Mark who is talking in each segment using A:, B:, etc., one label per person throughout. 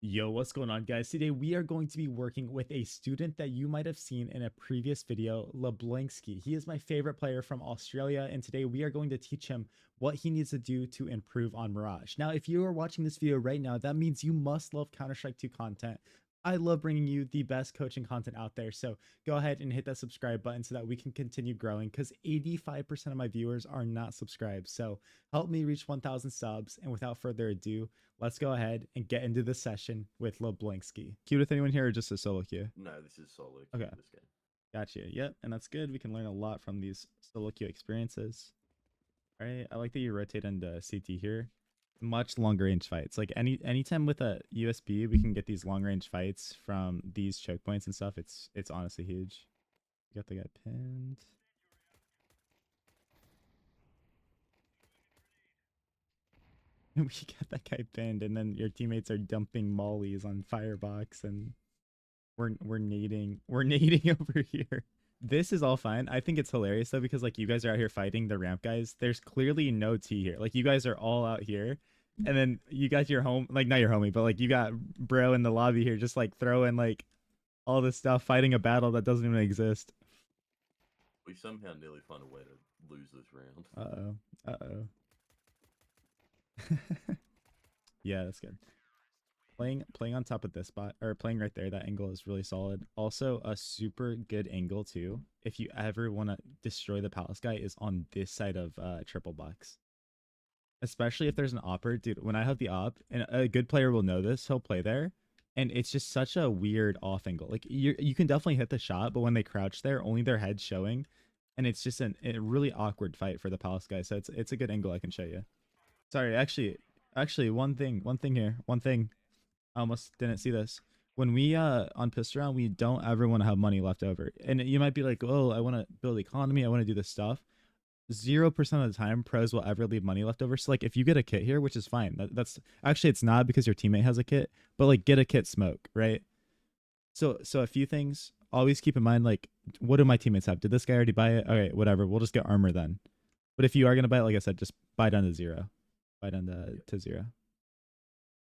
A: Yo, what's going on, guys? Today we are going to be working with a student that you might have seen in a previous video, Leblanski. He is my favorite player from Australia, and today we are going to teach him what he needs to do to improve on Mirage. Now, if you are watching this video right now, that means you must love Counter-Strike 2 content. I love bringing you the best coaching content out there, so go ahead and hit that subscribe button so that we can continue growing, because 85% of my viewers are not subscribed. So help me reach 1,000 subs, and without further ado, let's go ahead and get into the session with Leblanski. Queued with anyone here or just a solo queue?
B: No, this is solo queue.
A: Okay.
B: This game.
A: Gotcha. Yep, and that's good. We can learn a lot from these solo queue experiences. All right, I like that you rotate into CT here. Much longer range fights. Like anytime with a USB, we can get these long range fights from these choke points and stuff. It's honestly huge. Got the guy pinned. We got that guy pinned, and then your teammates are dumping mollies on Firebox, and we're nading over here. This is all fine. I think it's hilarious though, because like you guys are out here fighting the ramp guys. There's clearly no T here. Like you guys are all out here, and then you got your home, like not your homie, but like you got bro in the lobby here, just like throwing like all this stuff, fighting a battle that doesn't even exist.
B: We somehow nearly find a way to lose this round.
A: Uh-oh. Yeah, that's good. Playing on top of this spot, or playing right there, that angle is really solid. Also, a super good angle too, if you ever want to destroy the palace guy, is on this side of triple box. Especially if there's an opper, dude. When I have the op, and a good player will know this, he'll play there, and it's just such a weird off angle. Like you can definitely hit the shot, but when they crouch there, only their head's showing, and it's just a really awkward fight for the palace guy. So it's a good angle I can show you. Sorry, actually, one thing here, one thing. I almost didn't see this. When we on pistol round, we don't ever want to have money left over. And you might be like, oh, I want to build economy, I want to do this stuff. 0% of the time pros will ever leave money left over. So like if you get a kit here, which is fine. That's actually, it's not because your teammate has a kit, but like get a kit smoke, right? So a few things. Always keep in mind, like, what do my teammates have? Did this guy already buy it? Okay, whatever. We'll just get armor then. But if you are gonna buy it, like I said, just buy down to 0. Buy down to 0.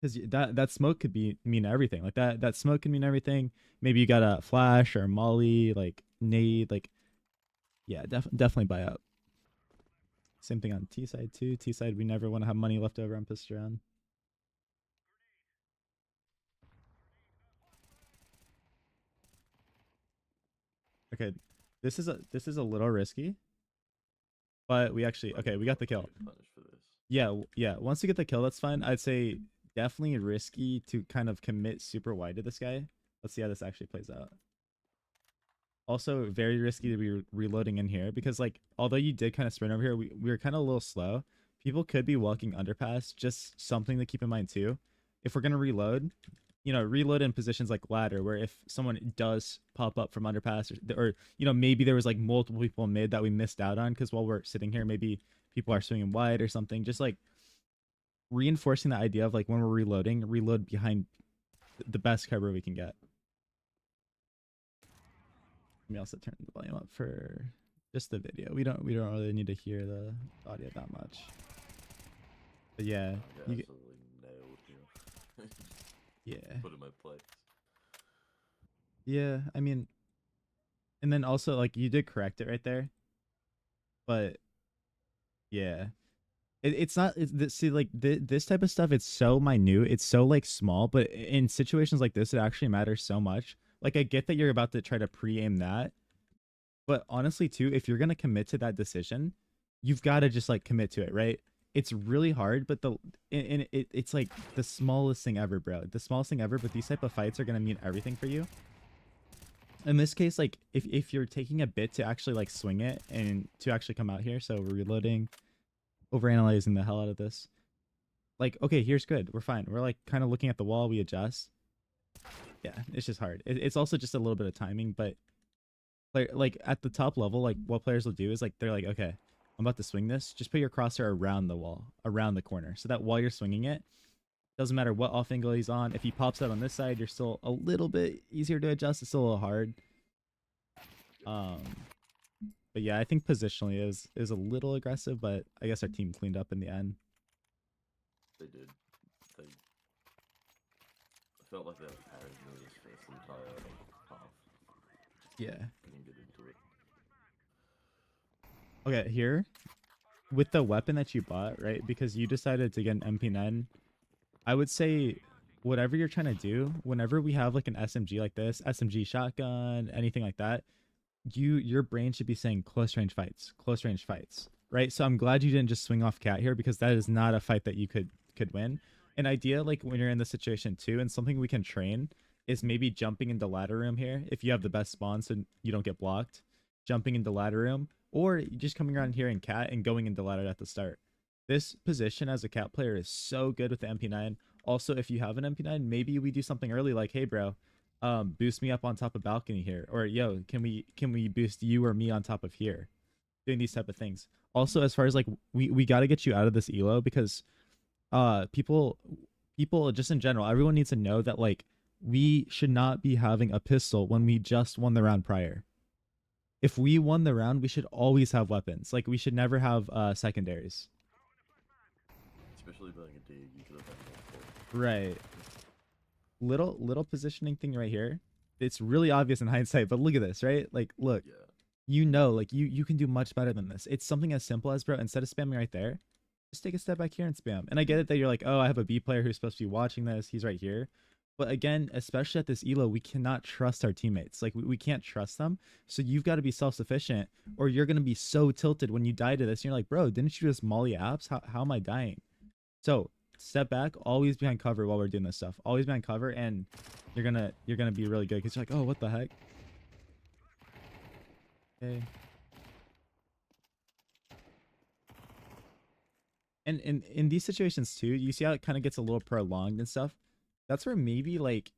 A: Because that smoke could mean everything. Like that smoke can mean everything. Maybe you got a flash or a molly, like nade, like yeah, definitely buy up. Same thing on T side too. T side, we never want to have money left over on pistol round. Okay, this is a little risky, but we actually we got the kill. Yeah. Once you get the kill, that's fine. I'd say definitely risky to kind of commit super wide to this guy. Let's see how this actually plays out. Also very risky to be reloading in here, because like although you did kind of sprint over here, we were kind of a little slow. People could be walking underpass. Just something to keep in mind too. If we're gonna reload, reload in positions like ladder, where if someone does pop up from underpass, or maybe there was like multiple people in mid that we missed out on, because while we're sitting here, maybe people are swinging wide or something. Just like reinforcing the idea of like when we're reloading, reload behind the best cover we can get. Let me also turn the volume up for just the video. We don't really need to hear the audio that much. But yeah,
B: you absolutely nailed you.
A: Yeah.
B: Put in my place.
A: Yeah, I mean, and then also like you did correct it right there, but yeah, it's not. See, like this type of stuff, it's so minute, it's so like small, but in situations like this, it actually matters so much. Like I get that you're about to try to pre-aim that, but honestly too, if you're gonna commit to that decision, you've got to just like commit to it, right? It's really hard, but it's like the smallest thing ever, bro. The smallest thing ever, but these type of fights are gonna mean everything for you. In this case, like if you're taking a bit to actually like swing it and to actually come out here, so we're reloading, overanalyzing the hell out of this. Like, okay, here's good. We're fine. We're like kind of looking at the wall. We adjust. Yeah, it's just hard. It's also just a little bit of timing, but like at the top level, like what players will do is like they're like, okay, I'm about to swing this. Just put your crosshair around the wall, around the corner, so that while you're swinging it, doesn't matter what off angle he's on. If he pops out on this side, you're still a little bit easier to adjust. It's still a little hard. But yeah, I think positionally is a little aggressive, but I guess our team cleaned up in the end.
B: They did. felt like they were carrying me this first entire half.
A: Yeah.
B: Couldn't get into it.
A: Okay, here with the weapon that you bought, right? Because you decided to get an MP9, I would say whatever you're trying to do, whenever we have like an SMG like this, SMG shotgun, anything like that, your brain should be saying close range fights, right? So I'm glad you didn't just swing off cat here, because that is not a fight that you could win. An idea like when you're in this situation too, and something we can train, is maybe jumping into ladder room here if you have the best spawn so you don't get blocked, jumping into ladder room, or just coming around here in cat and going into ladder at the start. This position as a cat player is so good with the MP9. Also, if you have an MP9, maybe we do something early like, hey bro, boost me up on top of balcony here, or yo, can we boost you or me on top of here, doing these type of things. Also, as far as like, we got to get you out of this elo, because people just in general, everyone needs to know that like, we should not be having a pistol when we just won the round prior. If we won the round, we should always have weapons. Like, we should never have secondaries.
B: Especially being a D, you could have had multiple.
A: Right. Little positioning thing right here. It's really obvious in hindsight, but look at this, right? Like, look,
B: Yeah.
A: you know, like you can do much better than this. It's something as simple as, bro, instead of spamming right there, just take a step back here and spam. And I get it that you're like, oh, I have a B player who's supposed to be watching this. He's right here. But again, especially at this elo, we cannot trust our teammates. Like, we can't trust them. So you've got to be self-sufficient, or you're going to be so tilted when you die to this. And you're like, bro, didn't you just molly apps? How am I dying? So step back, always behind cover while we're doing this stuff. Always behind cover, and you're gonna be really good, because you're like, oh, what the heck? Okay. And in these situations too, you see how it kind of gets a little prolonged and stuff. That's where maybe like,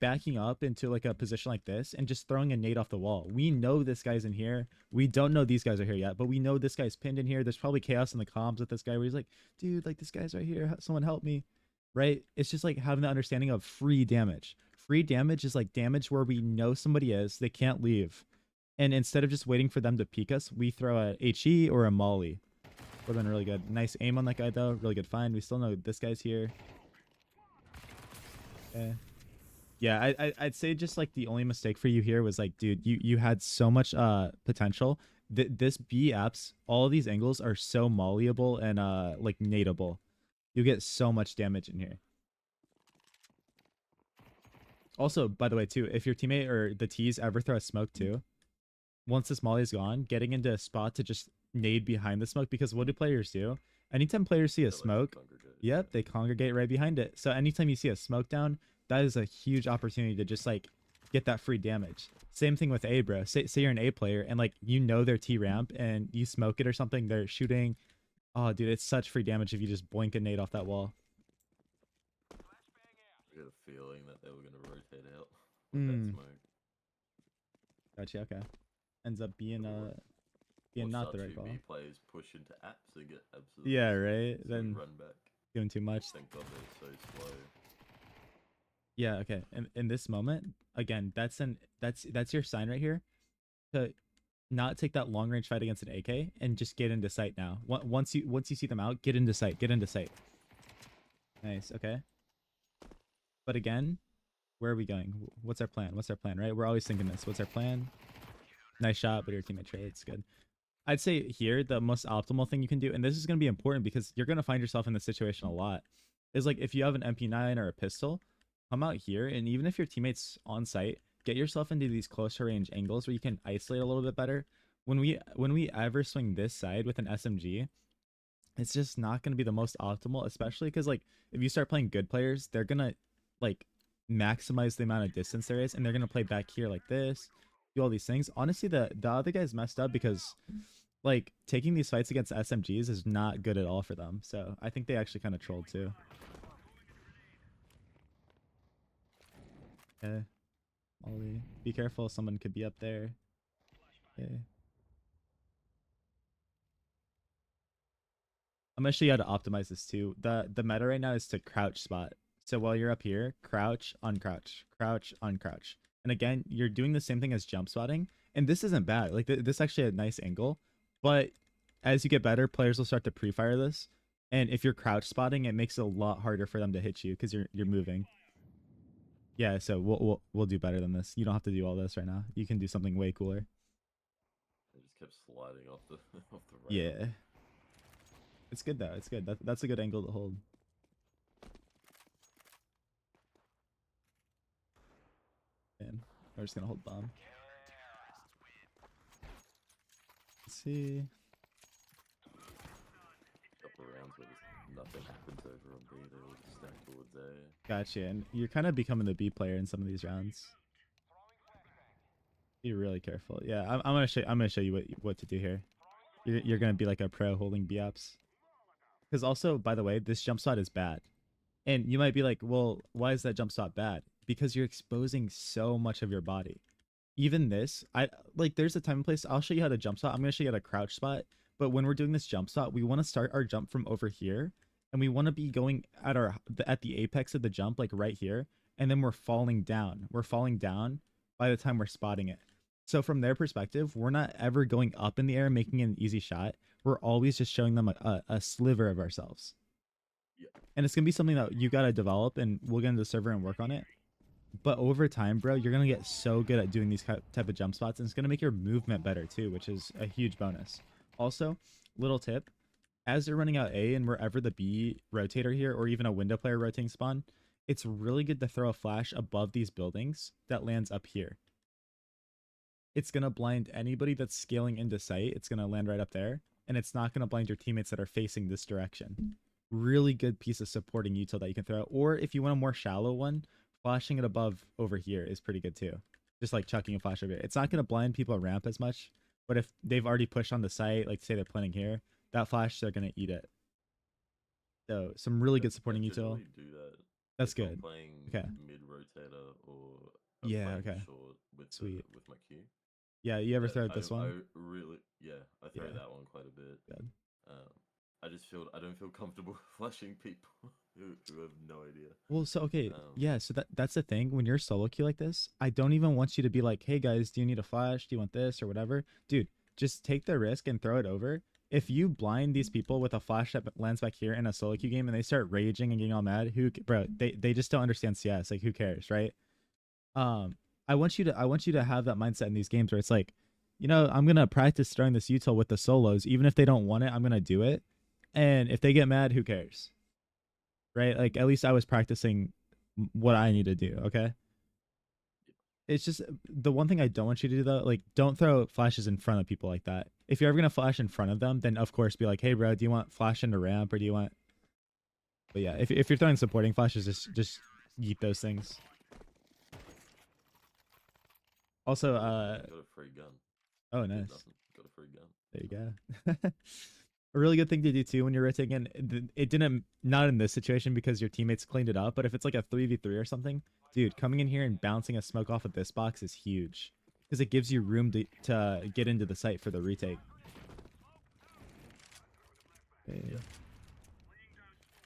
A: backing up into like a position like this and just throwing a nade off the wall. We know this guy's in here. We don't know these guys are here yet, but we know this guy's pinned in here. There's probably chaos in the comms with this guy where he's like, dude, like, this guy's right here. Someone help me. Right? It's just like having the understanding of free damage. Free damage is like damage where we know somebody is, they can't leave. And instead of just waiting for them to peek us, we throw a HE or a molly. Would have been really good. Nice aim on that guy though. Really good find. We still know this guy's here. Yeah, I'd say just like the only mistake for you here was like, dude, you had so much potential. This B apps, all of these angles are so malleable and like nadeable. You get so much damage in here. Also, by the way, too, if your teammate or the T's ever throw a smoke too, once this molly is gone, getting into a spot to just nade behind the smoke, because what do players do? Anytime players see a smoke, yep, they congregate right behind it. So anytime you see a smoke down, that is a huge opportunity to just like get that free damage. Same thing with A, bro. Say you're an A player and like, their T ramp and you smoke it or something, they're shooting. Oh, dude, it's such free damage if you just blink a nade off that wall.
B: I got a feeling that they were going to rotate out with that smoke.
A: Gotcha, okay. Ends up being not the right call.
B: B players push into apps and get absolutely
A: right.
B: so
A: Then
B: run back.
A: doing too much.
B: Thank God they're so slow.
A: Yeah, okay. And in this moment, again, that's your sign right here to not take that long range fight against an AK and just get into sight now. Once you see them out, get into sight. Get into sight. Nice, okay. But again, where are we going? What's our plan? What's our plan, right? We're always thinking this. What's our plan? Nice shot, but your teammate trades. Good. I'd say here, the most optimal thing you can do, and this is going to be important because you're going to find yourself in this situation a lot, is like if you have an MP9 or a pistol, come out here, and even if your teammate's on site, get yourself into these closer range angles where you can isolate a little bit better. When we ever swing this side with an SMG, it's just not going to be the most optimal, especially because like if you start playing good players, they're going to like maximize the amount of distance there is, and they're going to play back here like this, do all these things. Honestly, the other guys messed up because like taking these fights against SMGs is not good at all for them. So I think they actually kind of trolled too. Okay. Molly, be careful, someone could be up there. Okay. I'm gonna show you how to optimize this too. The meta right now is to crouch spot. So while you're up here, crouch, uncrouch, crouch, uncrouch. And again, you're doing the same thing as jump spotting. And this isn't bad. Like this actually a nice angle. But as you get better, players will start to pre-fire this. And if you're crouch spotting, it makes it a lot harder for them to hit you because you're moving. Yeah, so we'll do better than this. You don't have to do all this right now. You can do something way cooler.
B: I just kept sliding off the off the rail.
A: Yeah. It's good though. It's good. That's a good angle to hold. And we're just gonna hold bomb. Let's see.
B: Couple rounds where just nothing happens over on B. They all just stand towards A.
A: Gotcha. And you're kind of becoming the B player in some of these rounds. Be really careful. Yeah, I'm gonna show. I'm gonna show you what to do here. You're gonna be like a pro holding B ups. Because also, by the way, this jump shot is bad. And you might be like, well, why is that jump shot bad? Because you're exposing so much of your body. Even this, I like there's a time and place. I'll show you how to jump shot. I'm gonna show you how to crouch spot. But when we're doing this jump shot, we want to start our jump from over here. And we want to be going at the apex of the jump, like right here. And then we're falling down. We're falling down by the time we're spotting it. So from their perspective, we're not ever going up in the air making an easy shot. We're always just showing them a sliver of ourselves.
B: Yeah.
A: And it's gonna be something that you gotta develop, and we'll get into the server and work on it. But over time, bro, you're gonna get so good at doing these type of jump spots, and it's gonna make your movement better too, which is a huge bonus. Also, little tip: as they're running out A and wherever the B rotator here, or even a window player rotating spawn, it's really good to throw a flash above these buildings that lands up here. It's gonna blind anybody that's scaling into sight. It's gonna land right up there, and it's not gonna blind your teammates that are facing this direction. Really good piece of supporting util that you can throw. Or if you want a more shallow one, flashing it above over here is pretty good too. Just like chucking a flash over here. It's not going to blind people at ramp as much, but if they've already pushed on the site, like say they're planning here, that flash, they're going to eat it. So some really good supporting util.
B: Do that.
A: That's
B: If I'm
A: good.
B: playing
A: Okay.
B: mid rotator or
A: Yeah,
B: playing
A: okay.
B: short with
A: Sweet.
B: with my Q.
A: Yeah, you ever throw this
B: I
A: one?
B: really I throw
A: Yeah.
B: that one quite a bit.
A: Good.
B: I just feel I don't feel comfortable flashing people who have no idea.
A: Well, so okay, yeah, so that's the thing. When you're solo queue like this, I don't even want you to be like, hey guys, do you need a flash? Do you want this or whatever? Dude, just take the risk and throw it over. If you blind these people with a flash that lands back here in a solo queue game and they start raging and getting all mad, bro, they just don't understand CS. Like who cares, right? I want you to have that mindset in these games where it's like, you know, I'm gonna practice throwing this util with the solos, even if they don't want it, I'm gonna do it. And if they get mad, who cares? Right? Like at least I was practicing what I need to do. Okay. It's just the one thing I don't want you to do though, like don't throw flashes in front of people like that. If you're ever gonna flash in front of them, then of course be like, hey bro, do you want flash into ramp or do you want? But yeah, if you're throwing supporting flashes, just yeet those things. Also,
B: got a free gun.
A: oh nice.
B: Got a free gun.
A: There you go. A really good thing to do too when you're rotating. It didn't, not in this situation because your teammates cleaned it up, but if it's like a 3v3 or something, dude, coming in here and bouncing a smoke off of this box is huge because it gives you room to get into the site for the retake. Okay.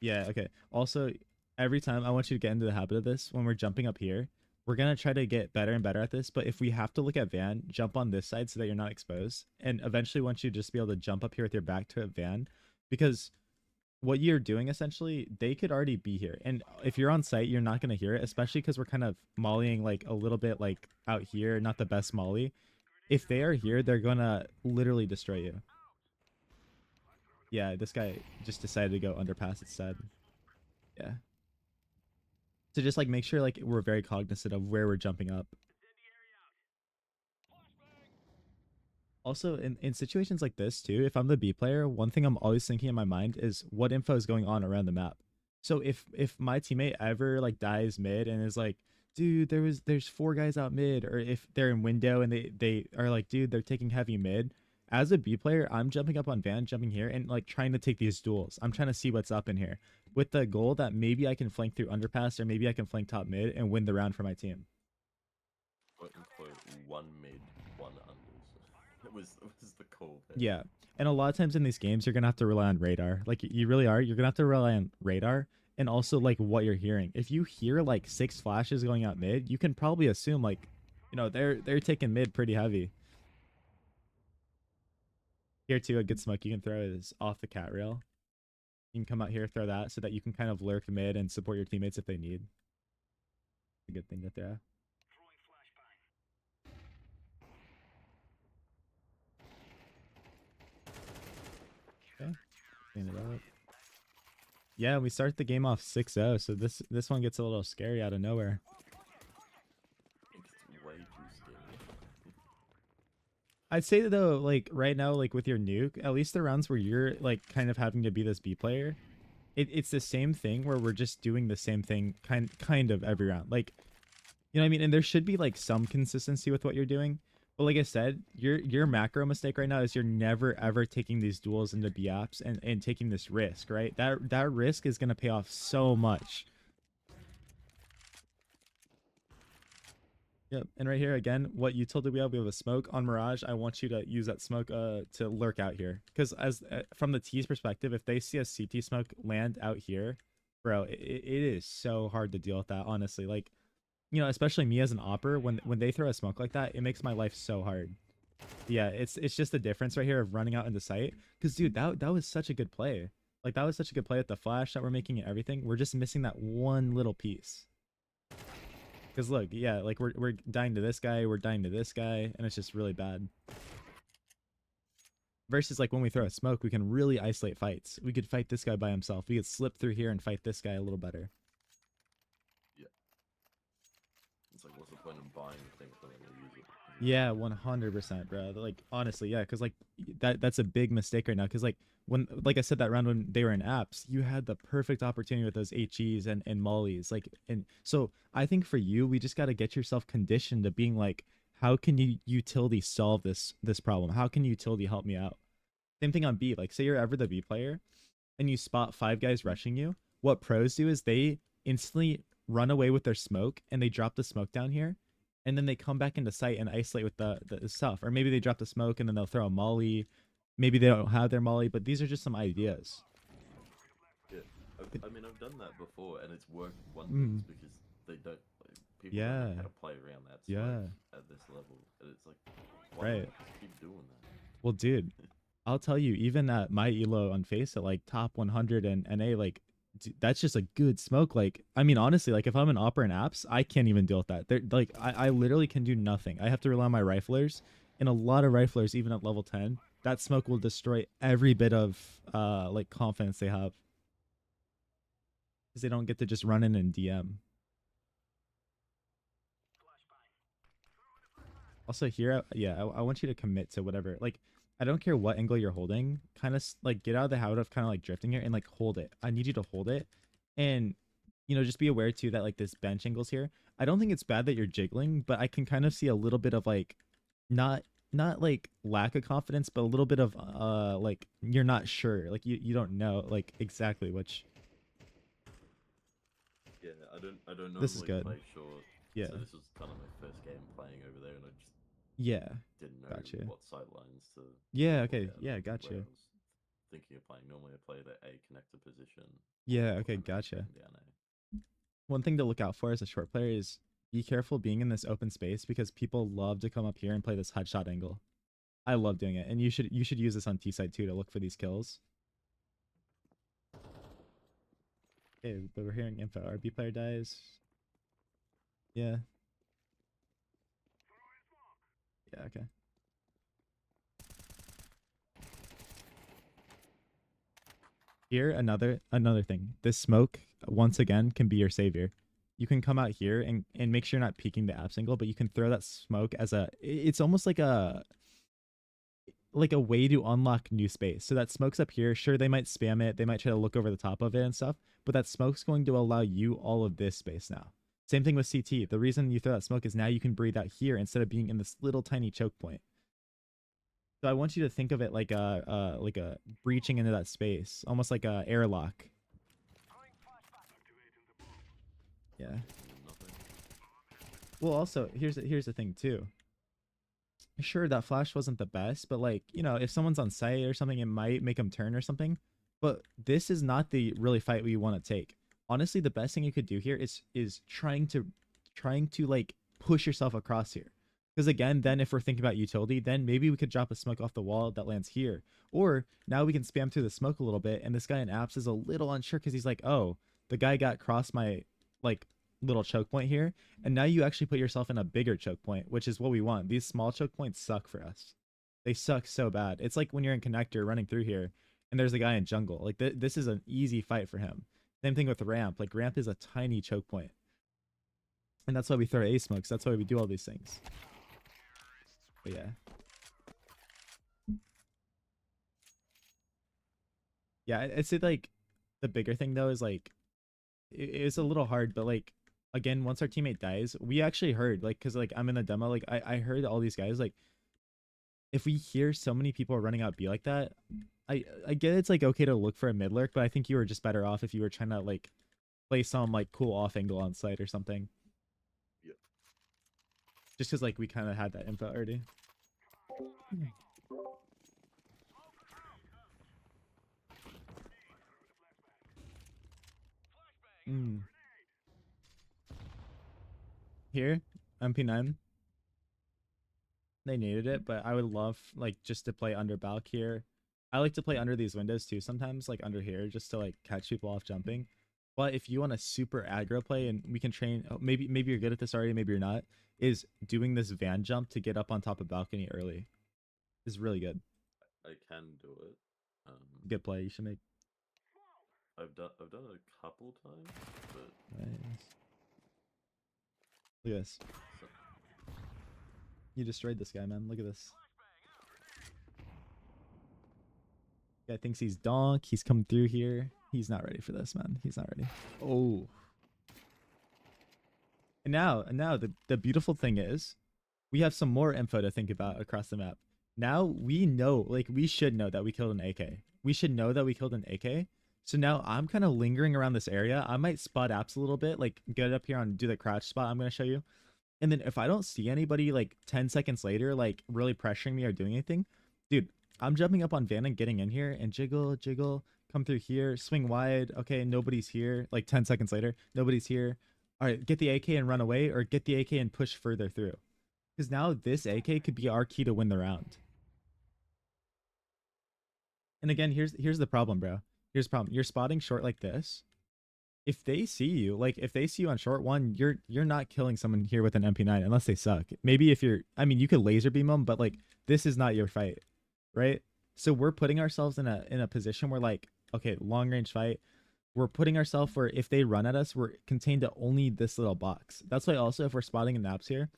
A: Yeah, okay. Also, every time I want you to get into the habit of this, when we're jumping up here, we're going to try to get better and better at this. But if we have to look at Van, jump on this side so that you're not exposed. And eventually, want you to just be able to jump up here with your back to a Van. Because what you're doing, essentially, they could already be here. And if you're on site, you're not going to hear it, especially because we're kind of mollying like a little bit like out here, not the best molly. If they are here, they're going to literally destroy you. Yeah, this guy just decided to go underpass instead. Yeah. So just like make sure like we're very cognizant of where we're jumping up. Also, in situations like this too, if I'm the B player, one thing I'm always thinking in my mind is what info is going on around the map. So if my teammate ever like dies mid and is like, dude, there's 4 guys out mid, or if they're in window and they are like, dude, they're taking heavy mid. As a B player, I'm jumping up on Van, jumping here, and like trying to take these duels. I'm trying to see what's up in here, with the goal that maybe I can flank through underpass or maybe I can flank top mid and win the round for my team.
B: Quote unquote, one mid, one unders. It was the call there.
A: Yeah. And a lot of times in these games, you're going to have to rely on radar. Like, you really are. You're going to have to rely on radar and also, like, what you're hearing. If you hear, like, 6 flashes going out mid, you can probably assume, like, you know, they're taking mid pretty heavy. Here, too, a good smoke you can throw is off the cat rail. You can come out here, throw that so that you can kind of lurk mid and support your teammates if they need. good thing to throw. Okay, clean it up. Yeah, we start the game off 6-0, so this one gets a little scary out of nowhere.
B: It's way too scary.
A: I'd say though, like right now, like with your nuke, at least the rounds where you're like kind of having to be this B player, it's the same thing where we're just doing the same thing kind of every round. Like, you know what I mean? And there should be like some consistency with what you're doing. But like I said, your macro mistake right now is you're never ever taking these duels into B apps and taking this risk, right? That risk is gonna pay off so much. Yep, and right here again, what utility we have a smoke on Mirage. I want you to use that smoke to lurk out here, because as from the T's perspective, if they see a CT smoke land out here, bro, it is so hard to deal with that. Honestly, like, you know, especially me as an opper, when they throw a smoke like that, it makes my life so hard. Yeah, it's just the difference right here of running out into sight. Because dude, that was such a good play. Like that was such a good play with the flash that we're making and everything. We're just missing that one little piece. Because look, yeah, like we're dying to this guy, we're dying to this guy, and it's just really bad. Versus like when we throw a smoke, we can really isolate fights. We could fight this guy by himself. We could slip through here and fight this guy a little better.
B: Yeah. It's like, what's the point in buying the thing if they're not gonna use it?
A: Yeah, 100%, bro. Like honestly, yeah, because like that's a big mistake right now. Because like when, like I said, that round when they were in apps, you had the perfect opportunity with those HEs and mollies. Like, and so I think for you, we just got to get yourself conditioned to being like, how can you utility solve this problem? How can utility help me out? Same thing on B. Like, say you're ever the B player, and you spot 5 guys rushing you. What pros do is they instantly run away with their smoke and they drop the smoke down here, and then they come back into sight and isolate with the stuff. Or maybe they drop the smoke and then they'll throw a molly. Maybe they don't have their molly, but these are just some ideas.
B: Yeah, I mean, I've done that before, and it's worked wonders because they don't. Like, people don't know how to play around that smoke at this level, and it's like, why not just keep doing that?
A: Well, dude, I'll tell you, even at my elo on face at like top 100 and NA, like that's just a good smoke. Like, I mean, honestly, like if I'm an opera in apps, I can't even deal with that. They're like, I literally can do nothing. I have to rely on my riflers, and a lot of riflers, even at level 10, that smoke will destroy every bit of like confidence they have, because they don't get to just run in and DM. Also here, yeah, I want you to commit to whatever. Like, I don't care what angle you're holding. Kind of like get out of the habit of kind of like drifting here and like hold it. I need you to hold it, and you know, just be aware too that like this bench angles here. I don't think it's bad that you're jiggling, but I can kind of see a little bit of like, not like lack of confidence, but a little bit of like you're not sure, like you don't know like exactly which.
B: Yeah, I don't normally
A: This is good.
B: play short.
A: Yeah.
B: So this was kind of my first game playing over there, and I just
A: Yeah.
B: didn't know
A: Gotcha.
B: what sidelines to.
A: Yeah. Okay. Yeah.
B: Where
A: Gotcha.
B: I was thinking of playing. Normally, I play the A connector position.
A: Yeah. Okay. Gotcha.
B: Down A.
A: One thing to look out for as a short player is be careful being in this open space, because people love to come up here and play this headshot angle. I love doing it, and you should use this on T side too to look for these kills. Okay, but we're hearing info. Our B player dies. Yeah. Yeah. Okay. Here, another thing. This smoke once again can be your savior. You can come out here and make sure you're not peeking the apps angle, but you can throw that smoke as a. It's almost like a way to unlock new space. So that smoke's up here. Sure, they might spam it. They might try to look over the top of it and stuff, but that smoke's going to allow you all of this space now. Same thing with CT. The reason you throw that smoke is now you can breathe out here instead of being in this little tiny choke point. So I want you to think of it like a breaching into that space, almost like a airlock. Yeah. Well, also here's the thing too. Sure, that flash wasn't the best, but like, you know, if someone's on site or something, it might make them turn or something. But this is not the really fight we want to take. Honestly, the best thing you could do here is trying to like push yourself across here. Because again, then if we're thinking about utility, then maybe we could drop a smoke off the wall that lands here. Or now we can spam through the smoke a little bit, and this guy in apps is a little unsure because he's like, oh, the guy got across my, like, little choke point here, and now you actually put yourself in a bigger choke point, which is what we want. These small choke points suck for us. They suck so bad. It's like when you're in connector running through here, and there's a guy in jungle. Like this is an easy fight for him. Same thing with ramp. Like ramp is a tiny choke point, and that's why we throw A smokes. That's why we do all these things. But yeah. Yeah, it's like the bigger thing though is like it's a little hard, but like again, once our teammate dies, we actually heard like because like I'm in the demo, like I heard all these guys like if we hear so many people running out B like that, I get it's like okay to look for a mid lurk, but I think you were just better off if you were trying to like play some like cool off angle on site or something.
B: Yeah.
A: Just because like we kind of had that info already. Mm. Here, MP9. They needed it, but I would love like just to play under balk here. I like to play under these windows too sometimes, like under here, just to like catch people off jumping. But if you want a super aggro play, and we can train, maybe you're good at this already, maybe you're not, is doing this van jump to get up on top of balcony early is really good.
B: I can do it.
A: Good play. You should make.
B: I've done it a couple times, but
A: Nice. Look at this.
B: so...
A: You destroyed this guy, man. Look at this. Guy thinks he's donk. He's coming through here. He's not ready for this, man. He's not ready. Oh. And now the beautiful thing is we have some more info to think about across the map. Now we know, like we should know that we killed an AK. We should know that we killed an AK. So now I'm kind of lingering around this area. I might spot apps a little bit, like get up here and do the crouch spot I'm going to show you. And then if I don't see anybody like 10 seconds later, like really pressuring me or doing anything, dude, I'm jumping up on van and getting in here and jiggle, come through here, swing wide. Okay, nobody's here. Like 10 seconds later, nobody's here. All right, get the AK and run away, or get the AK and push further through. Because now this AK could be our key to win the round. And again, here's the problem, bro. Here's the problem. You're spotting short like this. If they see you, like if they see you on short one, you're not killing someone here with an MP9 unless they suck. Maybe if you're, I mean, you could laser beam them, but like this is not your fight, right? So we're putting ourselves in a position where like, okay, long range fight. We're putting ourselves where if they run at us, we're contained to only this little box. That's why also if we're spotting in naps here,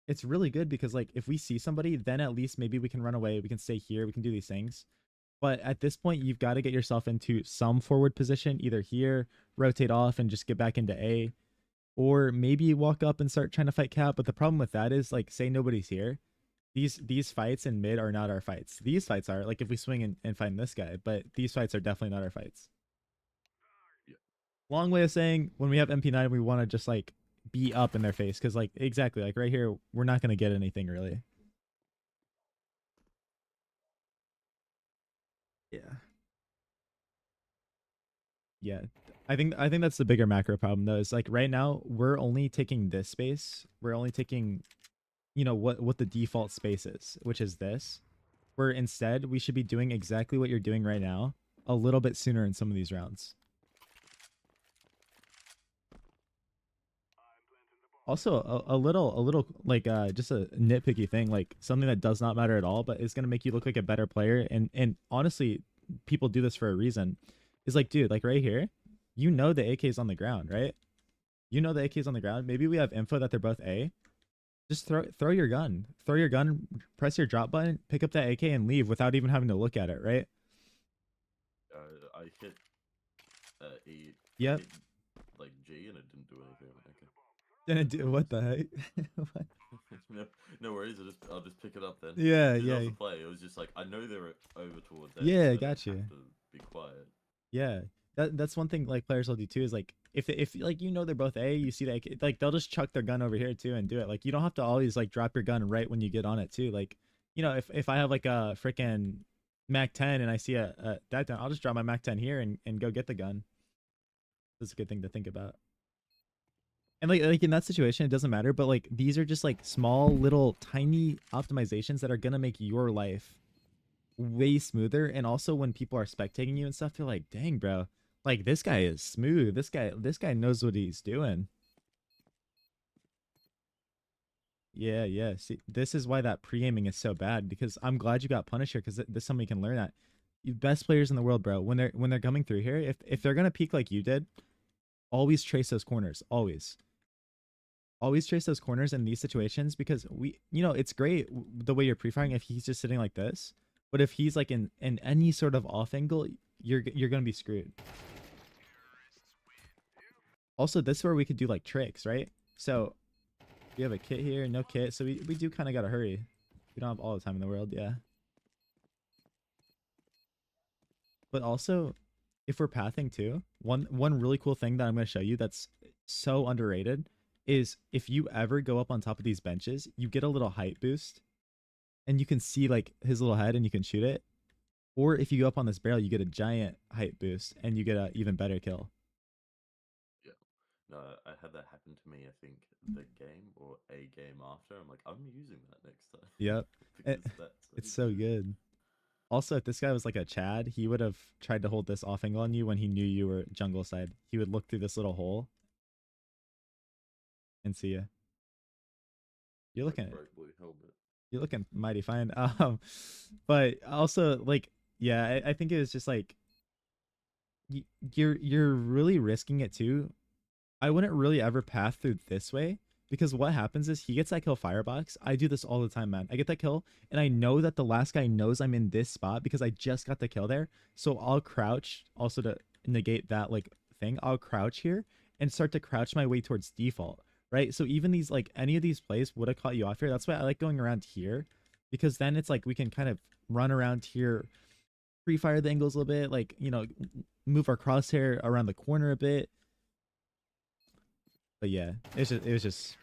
A: it's really good because like if we see somebody, then at least maybe we can run away. We can stay here. We can do these things. But at this point, you've got to get yourself into some forward position, either here, rotate off and just get back into A, or maybe walk up and start trying to fight cap. But the problem with that is like, say nobody's here. These fights in mid are not our fights. These fights are like if we swing and find this guy, but these fights are definitely not our fights. Long way of saying when we have MP9, we want to just like be up in their face because like exactly like right here, we're not going to get anything really. Yeah. Yeah. I think that's the bigger macro problem though. Is like right now we're only taking this space. We're only taking, you know, what the default space is, which is this. Where instead we should be doing exactly what you're doing right now, a little bit sooner in some of these rounds. Also, a little like just a nitpicky thing, like something that does not matter at all, but is gonna make you look like a better player. And honestly, people do this for a reason. Is like, dude, like right here, you know the AK is on the ground, right? You know the AK is on the ground. Maybe we have info that they're both A. Just throw your gun, press your drop button, pick up that AK and leave without even having to look at it, right?
B: I hit E.
A: Yep.
B: Hit, like G and it didn't do anything. Okay.
A: Didn't do what the heck? What?
B: No worries. I'll just pick it up then.
A: Yeah,
B: It
A: yeah.
B: Also play. It was just like I know they're over towards that.
A: Yeah,
B: so
A: got you.
B: have to be quiet.
A: Yeah, that's one thing like players will do too is like if like you know they're both A, you see that like they'll just chuck their gun over here too and do it. Like you don't have to always like drop your gun right when you get on it too. Like you know if I have like a freaking Mac 10 and I see a that gun, I'll just drop my Mac 10 here and go get the gun. That's a good thing to think about. And like in that situation, it doesn't matter. But like these are just like small little tiny optimizations that are gonna make your life way smoother. And also when people are spectating you and stuff, they're like, dang, bro, like this guy is smooth. This guy knows what he's doing. Yeah. See, this is why that pre-aiming is so bad, because I'm glad you got punished here, because this somebody can learn that. You best players in the world, bro. When they're coming through here, if they're gonna peek like you did, always trace those corners. Always trace those corners in these situations, because it's great the way you're pre-firing if he's just sitting like this, but if he's like in any sort of off angle, you're gonna be screwed. Also, this is where we could do like tricks, right? So we have a kit here, no kit, so we do kind of gotta hurry. We don't have all the time in the world, yeah. But also, if we're pathing too, one really cool thing that I'm gonna show you that's so underrated is if you ever go up on top of these benches, you get a little height boost, and you can see like his little head and you can shoot it. Or if you go up on this barrel, you get a giant height boost and you get an even better kill.
B: Yeah. No, I had that happen to me, I think, the game or a game after. I'm like, I'm using that next time.
A: Yep.
B: Because
A: It's so good. Also, if this guy was like a Chad, he would have tried to hold this off angle on you when he knew you were jungle side. He would look through this little hole and see you. You're looking
B: bright blue helmet.
A: You're looking mighty fine. But also like, yeah, I think it was just like you're really risking it too. I wouldn't really ever path through this way, because what happens is he gets that kill firebox. I do this all the time, man. I get that kill and I know that the last guy knows I'm in this spot because I just got the kill there. So I'll crouch also to negate that like thing. I'll crouch here and start to crouch my way towards default, right? So even these like any of these plays would have caught you off here. That's why I like going around here, because then it's like we can kind of run around here, pre-fire the angles a little bit, like, move our crosshair around the corner a bit. But yeah, it was just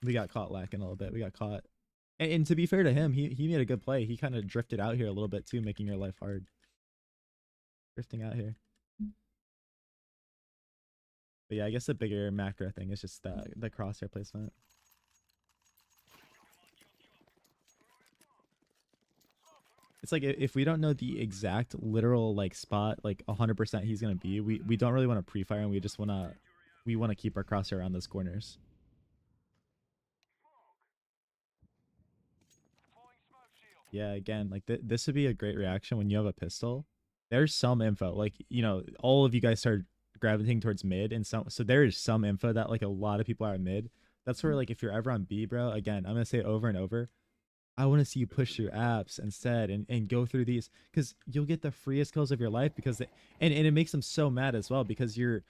A: we got caught lacking a little bit. We got caught. And to be fair to him, he made a good play. He kind of drifted out here a little bit too, making your life hard. Drifting out here. But yeah, I guess the bigger macro thing is just the crosshair placement. It's like if we don't know the exact literal like spot, like 100% he's gonna be, we don't really want to pre-fire, and we just want to keep our crosshair around those corners. Yeah, again, like this would be a great reaction when you have a pistol. There's some info, like, all of you guys start gravitating towards mid, and so there is some info that like a lot of people are at mid. That's where like if you're ever on B, bro, again, I'm gonna say it over and over, I want to see you push through apps instead and go through these, because you'll get the freest kills of your life, because and it makes them so mad as well, because you're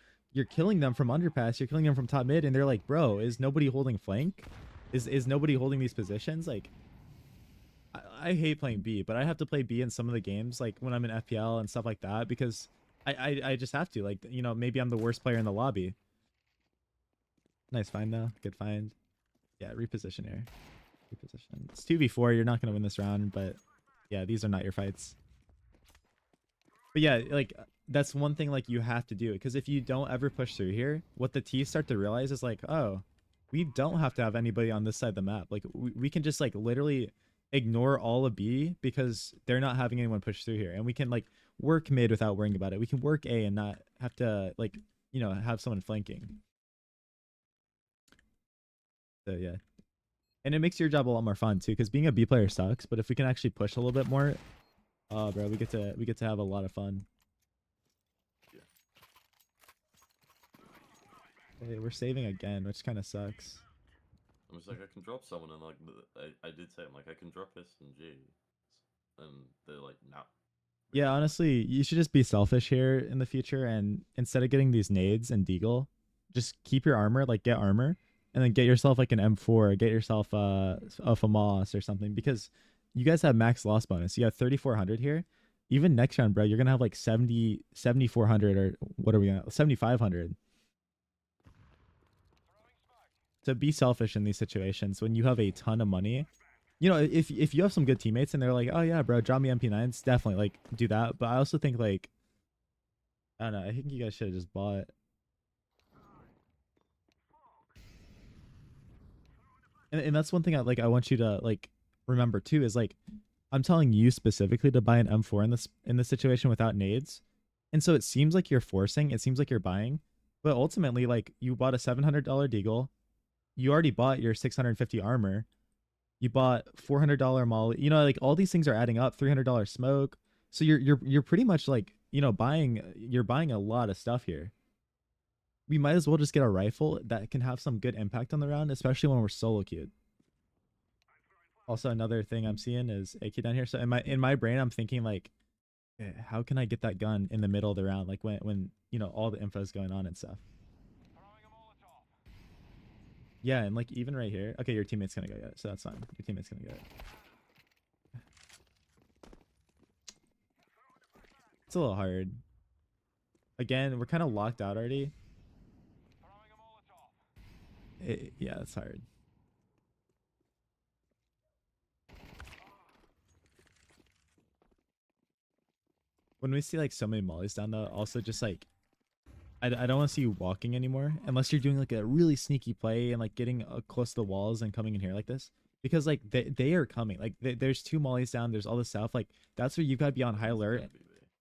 A: killing them from underpass, you're killing them from top mid, and they're like, bro, is nobody holding flank? Is nobody holding these positions? Like, I hate playing B, but I have to play B in some of the games, like when I'm in FPL and stuff like that, because I just have to, like, maybe I'm the worst player in the lobby. Nice find though, good find. Yeah, reposition here. Reposition. It's 2v4, you're not gonna win this round, but yeah, these are not your fights. But yeah, like that's one thing like you have to do, because if you don't ever push through here, what the T's start to realize is like, oh, we don't have to have anybody on this side of the map. Like we can just like literally ignore all of B because they're not having anyone push through here, and we can like work mid without worrying about it. We can work A and not have to like have someone flanking. So yeah, and it makes your job a lot more fun too, because being a B player sucks, but if we can actually push a little bit more, oh bro, we get to have a lot of fun.
B: Yeah.
A: Hey, we're saving again, which kind of sucks.
B: I was like, I can drop someone, and like I did say, I'm like, I can drop SMG, and they're like, nah.
A: Yeah, honestly, you should just be selfish here in the future, and instead of getting these nades and deagle, just keep your armor, like get armor, and then get yourself like an M4, get yourself a FAMAS or something, because you guys have max loss bonus. You have 3,400 here. Even next round, bro, you're gonna have like 7,400, or what are we gonna 7,500. So be selfish in these situations when you have a ton of money. If you have some good teammates and they're like, oh yeah, bro, drop me MP9s, definitely like do that. But I also think like, I don't know, I think you guys should have just bought. And that's one thing I want you to like remember too, is like I'm telling you specifically to buy an M4 in this situation without nades. And so it seems like you're forcing, it seems like you're buying, but ultimately like you bought a $700 deagle. you already bought your 650 armor. You bought $400 molly. You know, like all these things are adding up. $300 smoke. So you're pretty much like, you know, you're buying a lot of stuff here. We might as well just get a rifle that can have some good impact on the round, especially when we're solo queued. Also, another thing I'm seeing is AK down here. So in my brain, I'm thinking like, how can I get that gun in the middle of the round, like when you know all the info is going on and stuff. Yeah, and like even right here. Okay, your teammate's gonna go get it, so that's fine. Your teammate's gonna get it. It's a little hard. Again, we're kind of locked out already. Yeah, it's hard. When we see like so many mollies down though, also just like I don't want to see you walking anymore unless you're doing like a really sneaky play and like getting close to the walls and coming in here like this, because like they are coming. Like there's two mollies down, there's all this stuff. Like that's where you've got to be on high alert.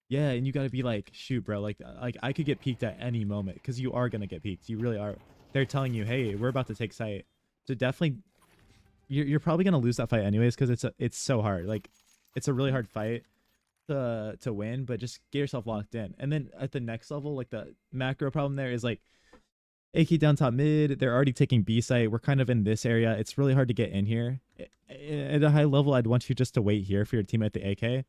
A: Yeah, and you got to be like, shoot, bro, like I could get peeked at any moment, because you are gonna get peeked. You really are. They're telling you, hey, we're about to take sight. So definitely, you're probably gonna lose that fight anyways, because it's so hard. Like it's a really hard fight to win, but just get yourself locked in. And then at the next level, like the macro problem there is like AK down top mid, they're already taking B site. We're kind of in this area. It's really hard to get in here. At a high level, I'd want you just to wait here for your team at the AK,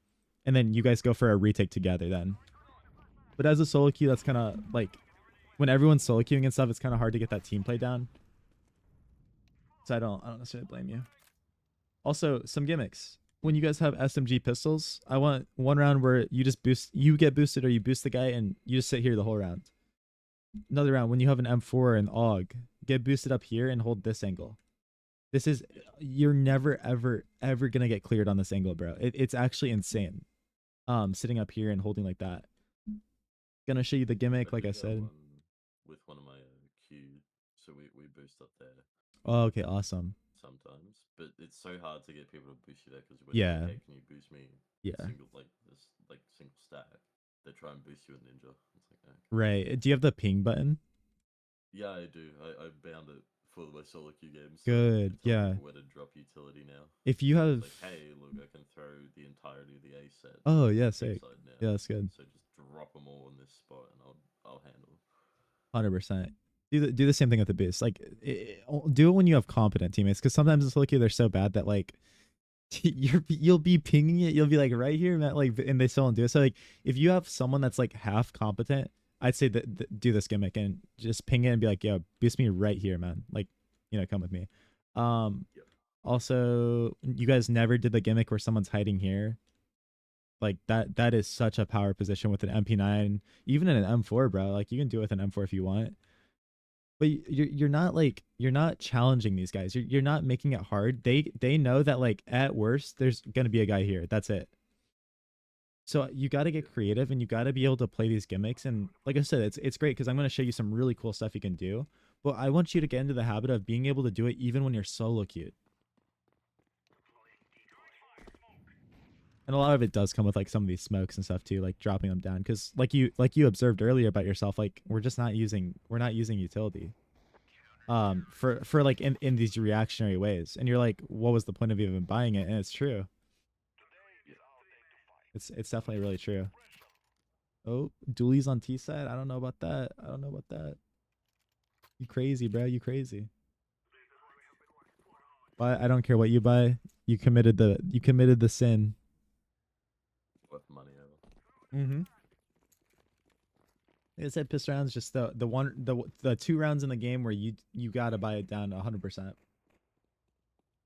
A: and then you guys go for a retake together then. But as a solo queue, that's kind of like when everyone's solo queuing and stuff, it's kind of hard to get that team play down. So I don't necessarily blame you. Also, some gimmicks. When you guys have SMG pistols, I want one round where you get boosted or you boost the guy and you just sit here the whole round. Another round when you have an M4 and AUG, get boosted up here and hold this angle. This is, you're never ever gonna get cleared on this angle, bro. It's actually insane. Sitting up here and holding like that. Gonna show you the gimmick, like I said.
B: With one of my Q, so we boost up there.
A: Oh, okay, awesome.
B: Sometimes, but it's so hard to get people to boost you there, because
A: yeah,
B: hey, can you boost me?
A: Yeah,
B: single single stack. They try and boost you with Ninja. It's like, okay.
A: Right. Do you have the ping button?
B: Yeah, I do. I bound it for my solo queue games.
A: Good.
B: So
A: yeah.
B: where to drop utility now.
A: If you have,
B: like, hey, look, I can throw the entirety of the A set.
A: Oh yeah, sick. Yeah, that's good.
B: So just drop them all in this spot, and I'll handle.
A: 100%. Do the same thing with the boost. Like, do it when you have competent teammates, because sometimes it's lucky they're so bad that like you'll be pinging it. You'll be like right here, man. Like, and they still don't do it. So like, if you have someone that's like half competent, I'd say that do this gimmick and just ping it and be like, yo, boost me right here, man. Like, you know, come with me. Yep. Also, you guys never did the gimmick where someone's hiding here. Like that is such a power position with an MP9, even in an M4, bro. Like you can do it with an M4 if you want. But you're not challenging these guys. You're not making it hard. They know that like at worst there's gonna be a guy here. That's it. So you got to get creative and you got to be able to play these gimmicks. And like I said, it's great because I'm going to show you some really cool stuff you can do. But I want you to get into the habit of being able to do it even when you're solo queued. And a lot of it does come with like some of these smokes and stuff too, like dropping them down. Because like you observed earlier about yourself, like we're not using utility. For like in these reactionary ways. And you're like, what was the point of even buying it? And it's true. It's definitely really true. Oh, dualies on T side. I don't know about that. You crazy, bro. You crazy. But I don't care what you buy. You committed the sin.
B: Worth money over.
A: Mm-hmm. Like I said, pistol rounds just the 2 rounds in the game where you gotta buy it down 100%.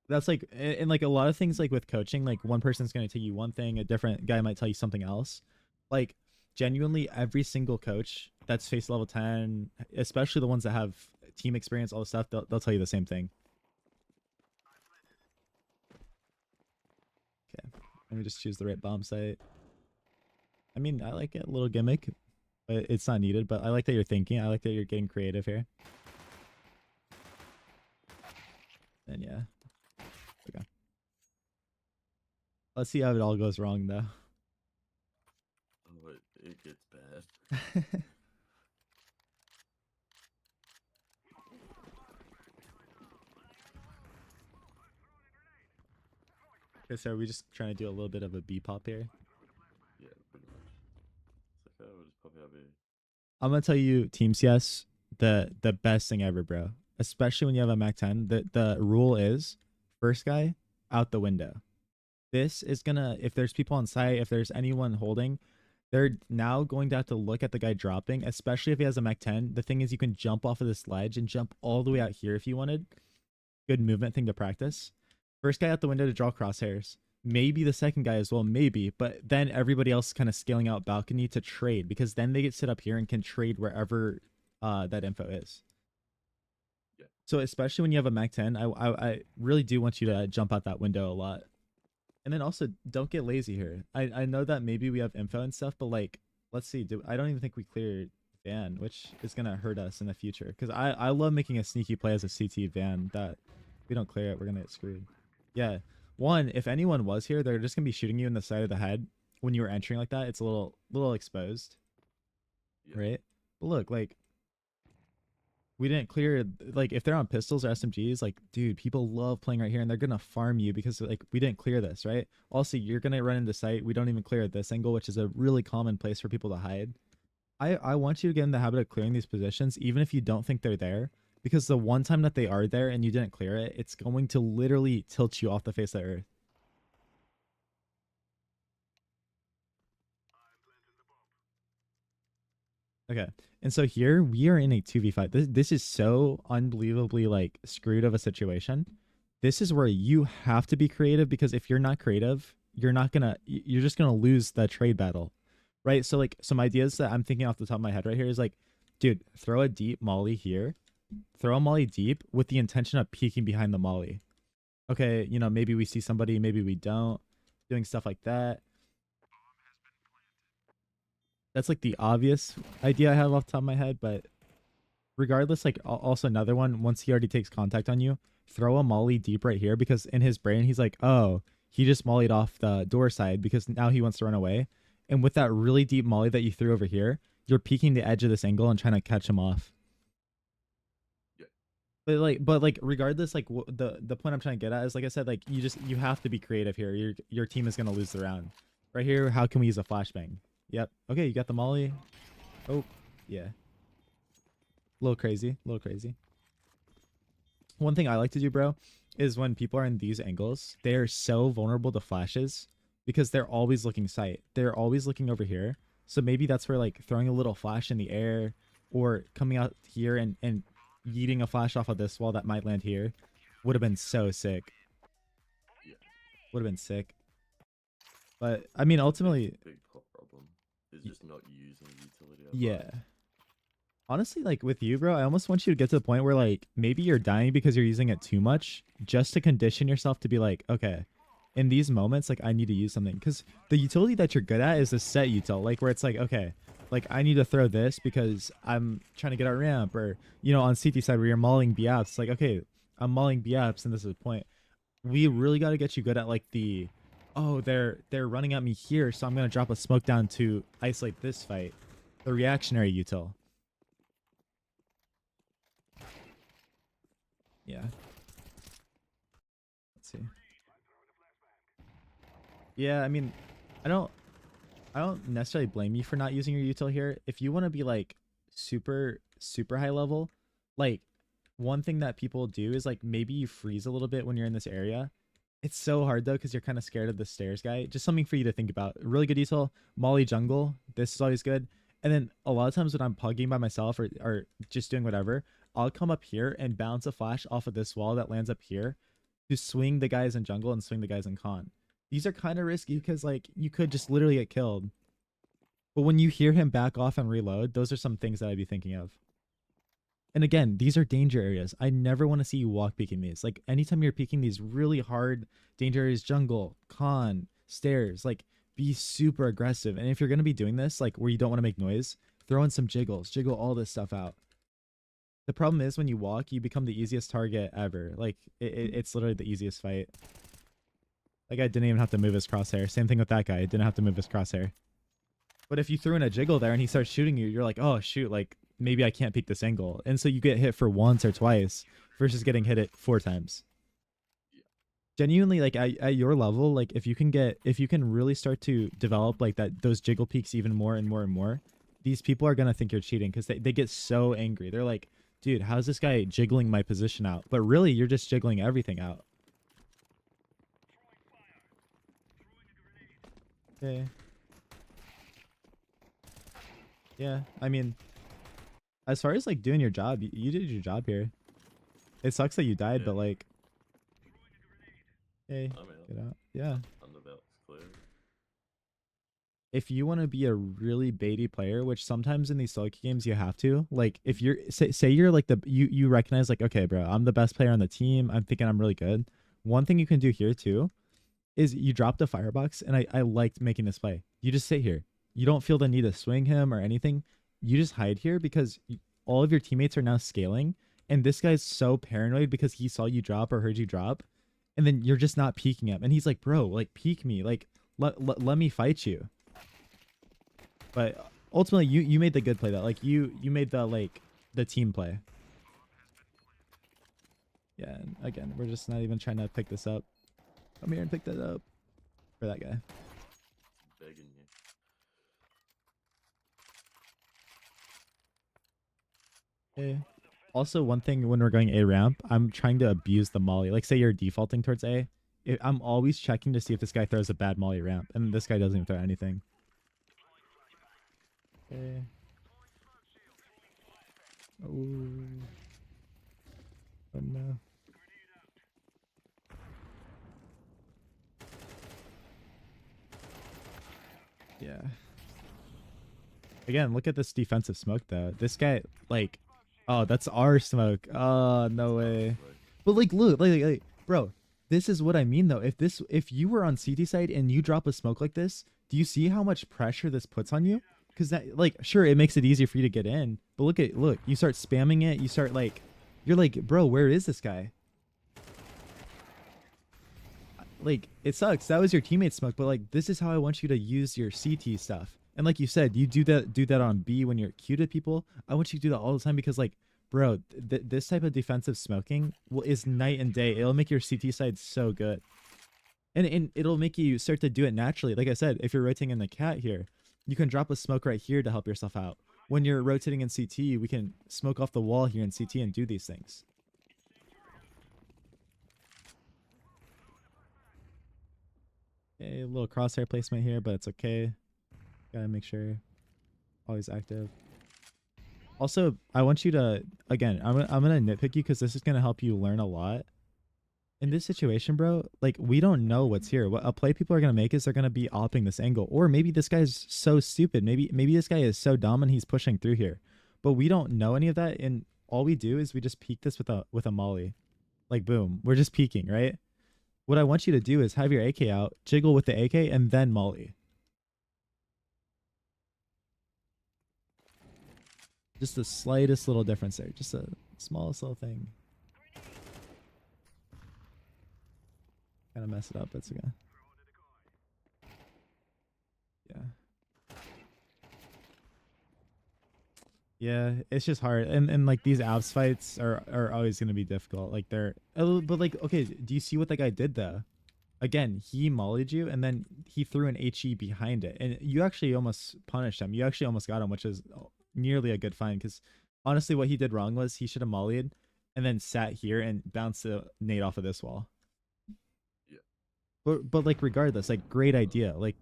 A: That's like, and like a lot of things like with coaching, like one person's gonna tell you one thing, a different guy might tell you something else. Like genuinely, every single coach that's face level 10, especially the ones that have team experience, all the stuff, they'll tell you the same thing. Okay, let me just choose the right bomb site. I mean, I like it, a little gimmick, but it's not needed. But I like that you're thinking. I like that you're getting creative here. And yeah. Okay. Let's see how it all goes wrong, though.
B: Oh, it gets bad.
A: Okay, so are we just trying to do a little bit of a B pop here?
B: Yeah, pretty much. It's okay, we'll just pop out here.
A: I'm gonna tell you, Team CS, the best thing ever, bro. Especially when you have a Mac 10. The rule is first guy out the window. This is gonna, if there's people on site, if there's anyone holding, they're now going to have to look at the guy dropping, especially if he has a Mac 10. The thing is, you can jump off of this ledge and jump all the way out here if you wanted. Good movement thing to practice. First guy out the window to draw crosshairs. Maybe the second guy as well, maybe. But then everybody else kind of scaling out balcony to trade, because then they get sit up here and can trade wherever that info is.
B: Yeah.
A: So especially when you have a Mac 10, I really do want you to jump out that window a lot. And then also don't get lazy here. I know that maybe we have info and stuff, but like, let's see. I don't even think we cleared van, which is gonna hurt us in the future. Because I love making a sneaky play as a CT van that if we don't clear it, we're gonna get screwed. Yeah. One, if anyone was here, they're just gonna be shooting you in the side of the head when you were entering like that. It's a little exposed.
B: Yeah.
A: Right? But look, like, we didn't clear, like, if they're on pistols or SMGs, like, dude, people love playing right here and they're gonna farm you because like we didn't clear this, right? Also, you're gonna run into sight. We don't even clear at this angle, which is a really common place for people to hide. I want you to get in the habit of clearing these positions, even if you don't think they're there, because the one time that they are there and you didn't clear it, it's going to literally tilt you off the face of the earth. Okay. And so here we are in a 2v5. This is so unbelievably like screwed of a situation. This is where you have to be creative, because if you're not creative, you're just gonna lose the trade battle. Right? So like some ideas that I'm thinking off the top of my head right here is like, dude, throw a deep molly here. Throw a molly deep with the intention of peeking behind the molly. Okay, you know, maybe we see somebody, maybe we don't. Doing stuff like that. That's like the obvious idea I have off the top of my head, but regardless, like also another one, once he already takes contact on you, throw a molly deep right here, because in his brain he's like, oh, he just mollied off the door side because now he wants to run away. And with that really deep molly that you threw over here, you're peeking the edge of this angle and trying to catch him off.
B: Yeah.
A: But regardless, like the point I'm trying to get at is, like I said, like you have to be creative here. Your team is gonna lose the round. Right here, how can we use a flashbang? Yep. Okay, you got the molly. Oh, yeah. A little crazy. A little crazy. One thing I like to do, bro, is when people are in these angles, they are so vulnerable to flashes because they're always looking sight. They're always looking over here. So maybe that's where like throwing a little flash in the air or coming out here and yeeting a flash off of this wall that might land here would have been so sick.
B: Yeah.
A: Would have been sick. But I mean, ultimately,
B: big problem is just not using utility.
A: Yeah. Honestly, like with you, bro, I almost want you to get to the point where like maybe you're dying because you're using it too much, just to condition yourself to be like, okay, in these moments, like I need to use something. Because the utility that you're good at is the set util, like where it's like, okay, like I need to throw this because I'm trying to get our ramp, or you know, on CT side where you're mauling BAPs, it's like, okay, I'm mauling BAPs and this is the point. We really got to get you good at like the, oh, they're running at me here, so I'm gonna drop a smoke down to isolate this fight. The reactionary util. Yeah. Let's see. Yeah, I mean, I don't necessarily blame you for not using your util here. If you want to be like super high level, like one thing that people do is like maybe you freeze a little bit when you're in this area. It's so hard though because you're kind of scared of the stairs guy. Just something for you to think about. Really good util. Molly jungle. This is always good. And then a lot of times when I'm pugging by myself or just doing whatever, I'll come up here and bounce a flash off of this wall that lands up here to swing the guys in jungle and swing the guys in con. These are kind of risky because like you could just literally get killed. But when you hear him back off and reload, those are some things that I'd be thinking of. And again, these are danger areas. I never want to see you walk peeking these. Like anytime you're peeking these really hard danger areas, jungle, con, stairs, like be super aggressive. And if you're going to be doing this, like where you don't want to make noise, throw in some jiggles, jiggle all this stuff out. The problem is when you walk, you become the easiest target ever. Like it's literally the easiest fight. That guy didn't even have to move his crosshair. Same thing with that guy. Didn't have to move his crosshair. But if you threw in a jiggle there and he starts shooting you, you're like, oh shoot, like maybe I can't peek this angle. And so you get hit for once or twice versus getting hit it 4 times.
B: Yeah.
A: genuinely, like at your level, like if you can really start to develop like those jiggle peaks even more and more and more, these people are gonna think you're cheating because they get so angry. They're like, dude, how's this guy jiggling my position out? But really, you're just jiggling everything out. Okay. Yeah, I mean, as far as like doing your job, you did your job here. It sucks that you died,
B: Yeah.
A: but like, hey,
B: I mean,
A: get out. Yeah.
B: Underbelt's clear.
A: If you want to be a really baity player, which sometimes in these solo games you have to, like if you're say you're like you recognize like, okay, bro, I'm the best player on the team. I'm thinking I'm really good. One thing you can do here too is you drop the firebox, and I liked making this play. You just sit here. You don't feel the need to swing him or anything. You just hide here because all of your teammates are now scaling, and this guy's so paranoid because he saw you drop or heard you drop, and then you're just not peeking him, and he's like, bro, like peek me, like let me fight you. But ultimately, you made the good play. That like you made the team play. Yeah, and again, we're just not even trying to pick this up. Come here and pick that up for that guy.
B: Begging you.
A: Okay. Also, one thing when we're going A ramp, I'm trying to abuse the molly. Like, say you're defaulting towards A, I'm always checking to see if this guy throws a bad molly ramp, and this guy doesn't even throw anything. Okay. Oh. Oh no. Yeah. Again, look at this defensive smoke though. This guy, like, oh, that's our smoke. Oh, no way. But like, look, like, bro, this is what I mean though. If you were on CT side and you drop a smoke like this, do you see how much pressure this puts on you? Because that, like, sure, it makes it easier for you to get in, but look, you start spamming it. You start like, you're like, bro, where is this guy? Like, it sucks. That was your teammate smoke, but like, this is how I want you to use your CT stuff. And like you said, you do that on B when you're cute at people. I want you to do that all the time because like, bro, this type of defensive smoking is night and day. It'll make your CT side so good. And it'll make you start to do it naturally. Like I said, if you're rotating in the cat here, you can drop a smoke right here to help yourself out. When you're rotating in CT, we can smoke off the wall here in CT and do these things. Okay, a little crosshair placement here, but it's okay. Gotta make sure always active. Also, I want you to, again, I'm gonna nitpick you because this is gonna help you learn a lot. In this situation, bro, like, we don't know what's here. What a play people are gonna make is they're gonna be opping this angle, or maybe this guy's so stupid. Maybe this guy is so dumb and he's pushing through here, but we don't know any of that. And all we do is we just peek this with a molly, like boom, we're just peeking, right? What I want you to do is have your AK out, jiggle with the AK, and then molly. Just the slightest little difference there. Just a smallest little thing. Kind of mess it up. It's okay. Yeah. Yeah, it's just hard. And like these abs fights are always gonna be difficult. Like they're but like, okay, do you see what that guy did though? Again, he mollied you and then he threw an HE behind it. And you actually almost punished him. You actually almost got him, which is nearly a good find because honestly what he did wrong was he should have mollied and then sat here and bounced the nade off of this wall.
B: Yeah.
A: But like regardless, like great idea. Like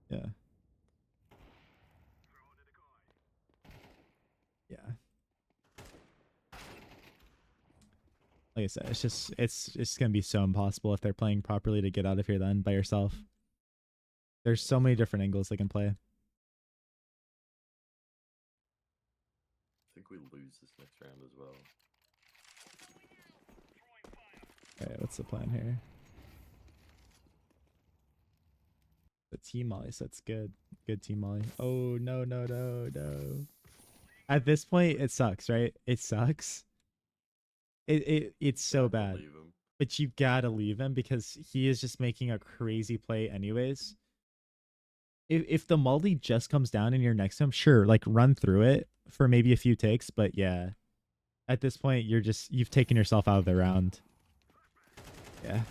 A: yeah. Yeah. Like I said, it's gonna be so impossible if they're playing properly to get out of here then by yourself. There's so many different angles they can play.
B: I think we lose this next round as well.
A: Alright, what's the plan here? The team molly, so that's good. Good team molly. Oh no. At this point, it sucks, right? It sucks. It's so bad. But you gotta leave him because he is just making a crazy play anyways. If the molly just comes down and you're next to him, sure, like run through it for maybe a few takes, but yeah. At this point, you've taken yourself out of the round. Yeah.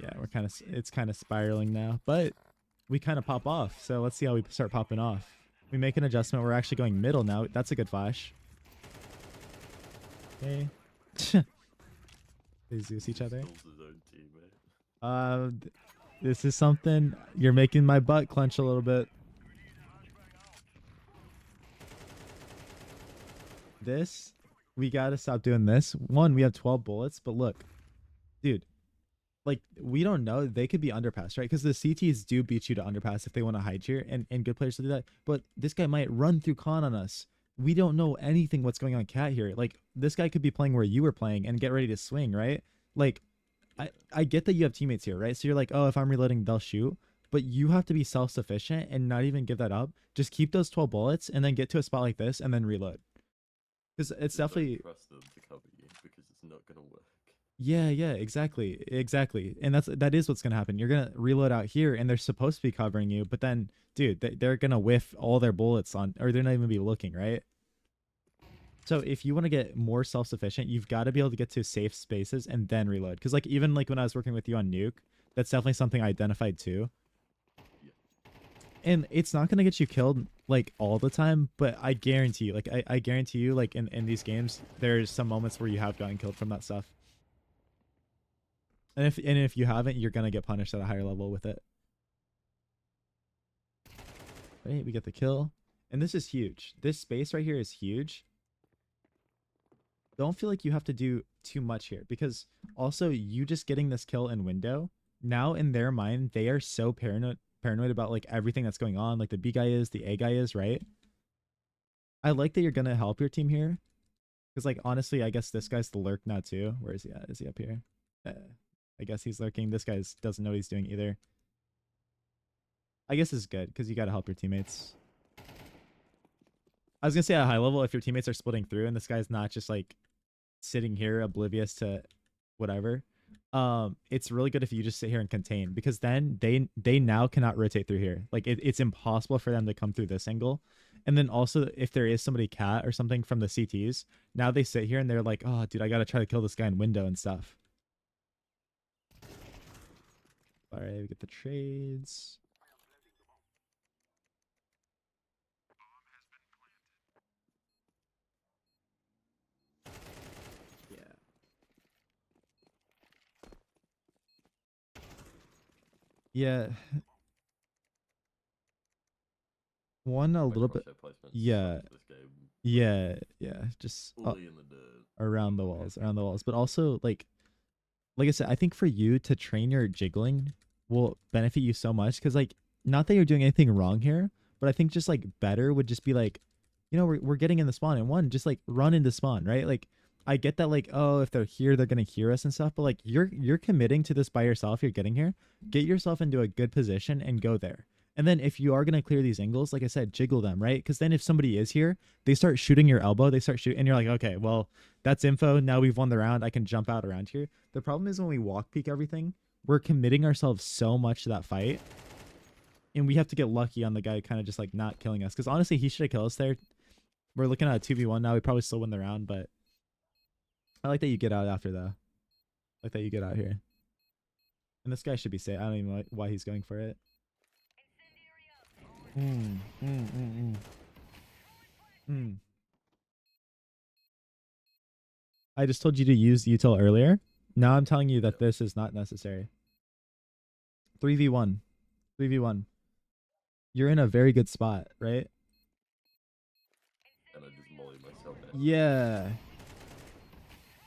A: Yeah, it's kind of spiraling now, but we kind of pop off. So let's see how we start popping off. We make an adjustment. We're actually going middle now. That's a good flash. Okay. They Zeus each other. This is something you're making my butt clench a little bit. This, we gotta stop doing this. One, we have 12 bullets, but look, dude, like we don't know. They could be underpass, right? Because the CTs do beat you to underpass if they want to hide here, and good players to do that. But this guy might run through con on us. We don't know anything what's going on cat here. Like this guy could be playing where you were playing and get ready to swing, right? Like I get that you have teammates here, right? So you're like, oh, if I'm reloading, they'll shoot. But you have to be self-sufficient and not even give that up. Just keep those 12 bullets and then get to a spot like this and then reload. Because it's definitely
B: don't trust them to cover you because it's not gonna work.
A: Yeah, exactly. And that is what's gonna happen. You're gonna reload out here and they're supposed to be covering you, but then dude, they're gonna whiff all their bullets on, or they're not even be looking, right? So if you want to get more self-sufficient, you've got to be able to get to safe spaces and then reload. Because like even like when I was working with you on Nuke, that's definitely something I identified too. And it's not going to get you killed like all the time, but I guarantee you, like I guarantee you, like in these games, there's some moments where you have gotten killed from that stuff. And if you haven't, you're going to get punished at a higher level with it. Right, we get the kill. And this is huge. This space right here is huge. Don't feel like you have to do too much here, because also you just getting this kill in window, now in their mind, they are so paranoid about like everything that's going on, like the B guy is, the A guy is, right? I like that you're gonna help your team here, because like honestly, I guess this guy's the lurk now too. Where is he at? Is he up here? I guess he's lurking. This guy doesn't know what he's doing either. I guess it's good because you gotta help your teammates. I was gonna say at a high level, if your teammates are splitting through and this guy's not just like sitting here oblivious to whatever, it's really good if you just sit here and contain, because then they now cannot rotate through here. Like it's impossible for them to come through this angle. And then also if there is somebody cat or something from the CTs, now they sit here and they're like, oh dude, I gotta try to kill this guy in window and stuff. All right, we get the trades. Yeah. One a little bit. Yeah. Yeah. Just around the walls. But also like I said, I think for you to train your jiggling will benefit you so much, because like not that you're doing anything wrong here, but I think just like better would just be like, you know, we're getting in the spawn, and one, just like run into spawn, right? Like I get that, like, oh, if they're here, they're gonna hear us and stuff, but like you're committing to this by yourself. You're getting here. Get yourself into a good position and go there. And then if you are gonna clear these angles, like I said, jiggle them, right? Because then if somebody is here, they start shooting your elbow. They start shooting, and you're like, okay, well, that's info. Now we've won the round. I can jump out around here. The problem is when we walk peek everything, we're committing ourselves so much to that fight, and we have to get lucky on the guy kind of just like not killing us. Because honestly, he should have killed us there. We're looking at a 2v1 now. We probably still win the round, but I like that you get out after though. I like that you get out here. And this guy should be safe. I don't even know why he's going for it. I just told you to use util earlier. Now I'm telling you that this is not necessary. 3v1. 3v1. You're in a very good spot, right?
B: And I just molly myself out.
A: Yeah.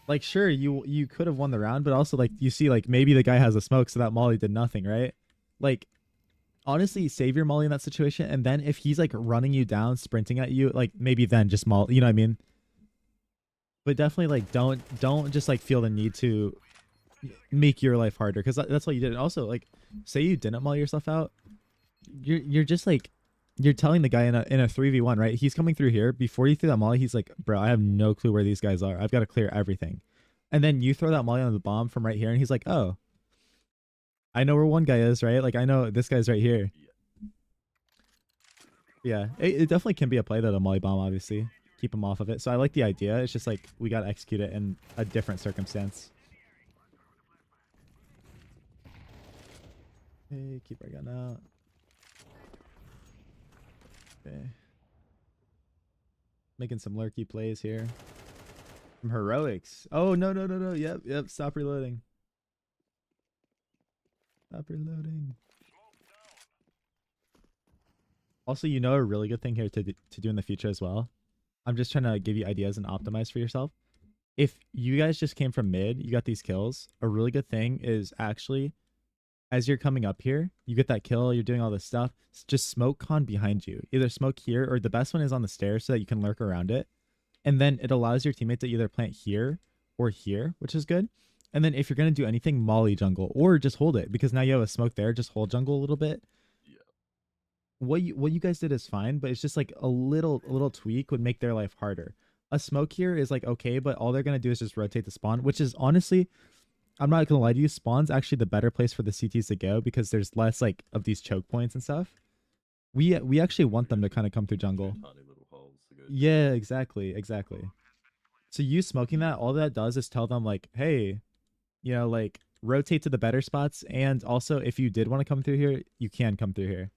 A: Like sure, you could have won the round, but also like you see, like maybe the guy has a smoke, so that molly did nothing, right? Like honestly, save your molly in that situation, and then if he's like running you down, sprinting at you, like maybe then just molly, you know what I mean? But definitely like don't just like feel the need to make your life harder, because that's what you did. And also like say you didn't molly yourself out, you're just like you're telling the guy in a 3v1, right? He's coming through here. Before you threw that molly, he's like, bro, I have no clue where these guys are. I've got to clear everything. And then you throw that molly on the bomb from right here, and he's like, oh, I know where one guy is, right? Like I know this guy's right here. Yeah, it definitely can be a play, though, the molly bomb, obviously. Keep him off of it. So I like the idea. It's just like we got to execute it in a different circumstance. Okay, keep our gun out. Okay. Making some lurky plays here. Some heroics. Oh, no, no, no, no. Yep, yep. Stop reloading. Stop reloading. Also, you know a really good thing here to do in the future as well? I'm just trying to give you ideas and optimize for yourself. If you guys just came from mid, you got these kills, a really good thing is actually, as you're coming up here, you get that kill, you're doing all this stuff, just smoke con behind you. Either smoke here, or the best one is on the stairs so that you can lurk around it. And then it allows your teammate to either plant here or here, which is good. And then if you're going to do anything, molly jungle, or just hold it, because now you have a smoke there, just hold jungle a little bit.
B: Yeah.
A: What you guys did is fine, but it's just like a little tweak would make their life harder. A smoke here is like okay, but all they're going to do is just rotate the spawn, which is honestly, I'm not going to lie to you, spawn's actually the better place for the CTs to go because there's less like of these choke points and stuff. We actually want them to kind of come through jungle.
B: Tiny little holes to go
A: Yeah, exactly. So you smoking that, all that does is tell them like, hey, you know, like rotate to the better spots, and also if you did want to come through here, you can come through here.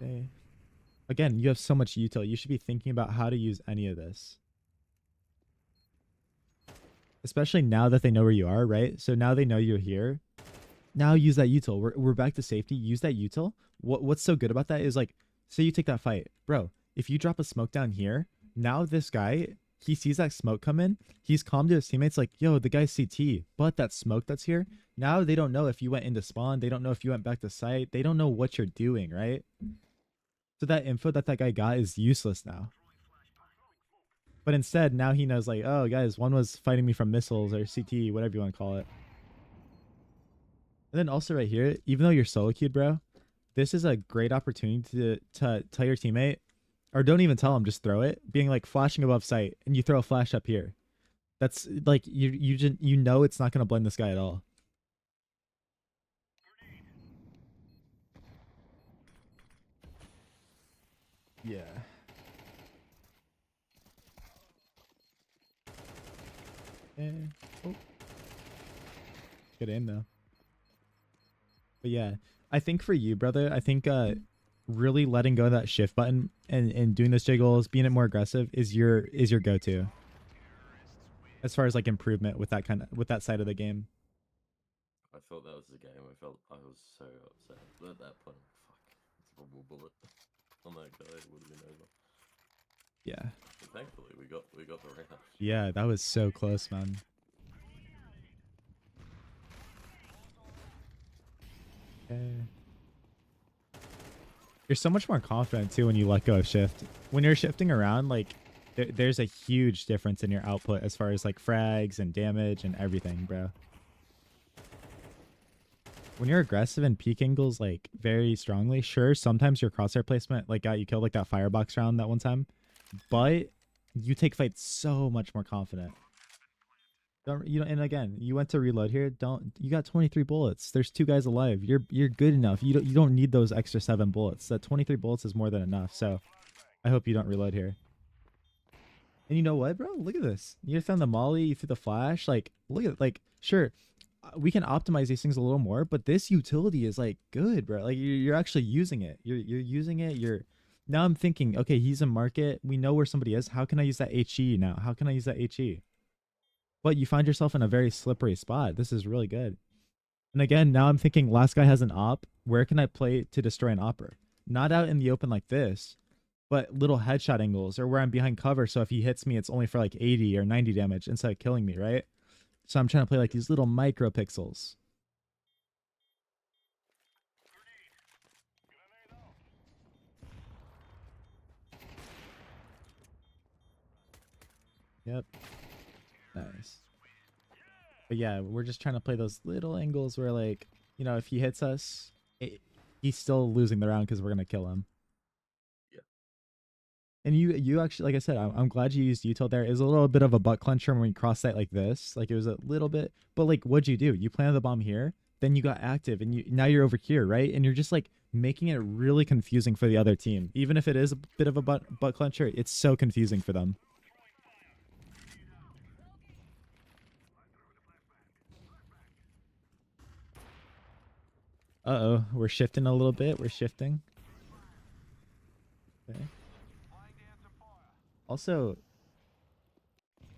A: Okay. Again, you have so much util. You should be thinking about how to use any of this. Especially now that they know where you are, right? So now they know you're here. Now use that util. We're back to safety. Use that util. What's so good about that is like, say you take that fight. Bro, if you drop a smoke down here, now this guy, he sees that smoke come in. He's calm to his teammates like, yo, the guy's CT. But that smoke that's here, now they don't know if you went into spawn. They don't know if you went back to site. They don't know what you're doing, right? So that info that guy got is useless now. But instead, now he knows like, oh, guys, one was fighting me from missiles or CT, whatever you want to call it. And then also right here, even though you're solo queued, bro, this is a great opportunity to tell your teammate, or don't even tell him, just throw it, being like flashing above sight, and you throw a flash up here. That's like you know it's not gonna blend this guy at all. Yeah. Oh. Good aim though. But yeah, I think for you, brother, I think really letting go of that shift button and doing those jiggles, being it more aggressive is your go-to. As far as like improvement with that side of the game.
B: I thought that was the game. I was so upset. But at that point, fuck, it's a bubble bullet on that guy. It would have been over.
A: Yeah.
B: But thankfully, we got the round.
A: Yeah, that was so close, man. Okay. You're so much more confident too when you let go of shift. When you're shifting around, like there's a huge difference in your output as far as like frags and damage and everything, bro. When you're aggressive and peak angles like very strongly, sure, sometimes your crosshair placement like got you killed like that firebox round that one time, but you take fights so much more confident. And again, you went to reload here. You got 23 bullets. There's 2 guys alive. You're good enough. You don't need those extra 7 bullets. That 23 bullets is more than enough. So I hope you don't reload here. And you know what, bro? Look at this. You found the molly, you threw the flash. Like, look at it. Like, sure, we can optimize these things a little more, but this utility is like good, bro. Like you're actually using it. You're using it. Now I'm thinking, okay, he's in market. We know where somebody is. How can I use that HE now? How can I use that HE? But you find yourself in a very slippery spot. This is really good. And again, now I'm thinking last guy has an op. Where can I play to destroy an opper? Not out in the open like this, but little headshot angles or where I'm behind cover. So if he hits me, it's only for like 80 or 90 damage instead of killing me, right? So I'm trying to play like these little micro pixels. Yep. Nice. But yeah, we're just trying to play those little angles where like, you know, if he hits us, he's still losing the round because we're going to kill him.
B: Yeah.
A: And you actually, like I said, I'm glad you used util there. It was a little bit of a butt clencher when we crossed sight like this. Like it was a little bit, but like what'd you do? You planted the bomb here, then you got active and now you're over here, right? And you're just like making it really confusing for the other team. Even if it is a bit of a butt clencher, it's so confusing for them. Uh-oh, we're shifting a little bit. We're shifting. Okay. Also,